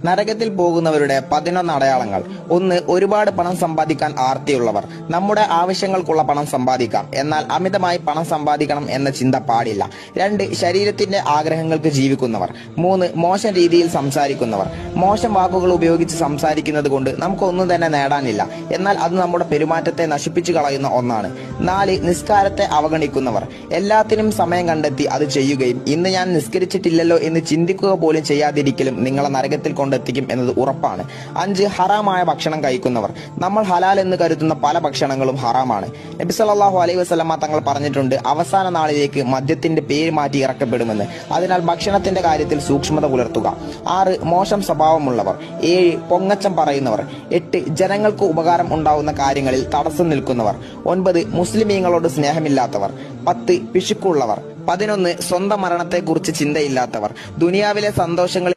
നരകത്തിൽ പോകുന്നവരുടെ 11 അടയാളങ്ങൾ. 1. ഒരുപാട് പണം സമ്പാദിക്കാൻ ആർത്തിയുള്ളവർ. നമ്മുടെ ആവശ്യങ്ങൾക്കുള്ള പണം സമ്പാദിക്കാം, എന്നാൽ അമിതമായി പണം സമ്പാദിക്കണം എന്ന ചിന്ത പാടില്ല. 2. ശരീരത്തിന്റെ ആഗ്രഹങ്ങൾക്ക് ജീവിക്കുന്നവർ. 3. മോശം രീതിയിൽ സംസാരിക്കുന്നവർ. മോശം വാക്കുകൾ ഉപയോഗിച്ച് സംസാരിക്കുന്നത് കൊണ്ട് നമുക്കൊന്നും തന്നെ നേടാനില്ല, എന്നാൽ അത് നമ്മുടെ പെരുമാറ്റത്തെ നശിപ്പിച്ചു കളയുന്ന ഒന്നാണ്. 4. നിസ്കാരത്തെ അവഗണിക്കുന്നവർ. എല്ലാത്തിനും സമയം കണ്ടെത്തി അത് ചെയ്യുകയും ഇന്ന് ഞാൻ നിസ്കരിച്ചിട്ടില്ലല്ലോ എന്ന് ചിന്തിക്കുക പോലും ചെയ്യാതിരിക്കലും നിങ്ങളെ നരകത്തിൽ കൊണ്ടെത്തിക്കും എന്നത് ഉറപ്പാണ്. 5. ഹറാമായ ഭക്ഷണം കഴിക്കുന്നവർ. നമ്മൾ ഹലാൽ എന്ന് കരുതുന്ന പല ഭക്ഷണങ്ങളും ഹറാമാണ്. നബി സല്ലല്ലാഹു അലൈഹി വസല്ലമ തങ്ങൾ പറഞ്ഞിട്ടുണ്ട്, അവസാന നാളിലേക്ക് മദ്യത്തിന്റെ പേര് മാറ്റി ഇറക്കപ്പെടുമെന്ന്. അതിനാൽ ഭക്ഷണത്തിന്റെ കാര്യത്തിൽ സൂക്ഷ്മത പുലർത്തുക. 6. മോശം സ്വഭാവമുള്ളവർ. 7. പൊങ്ങച്ചം പറയുന്നവർ. 8. ജനങ്ങൾക്ക് ഉപകാരം ഉണ്ടാവുന്ന കാര്യങ്ങളിൽ തടസ്സം നിൽക്കുന്നവർ. 9. മുസ്ലിമീങ്ങളോട് സ്നേഹമില്ലാത്തവർ. 10. പിശുക്കുള്ളവർ. 11. സ്വന്തം മരണത്തെക്കുറിച്ച് ചിന്തയില്ലാത്തവർ. ദുനിയാവിലെ സന്തോഷങ്ങളിൽ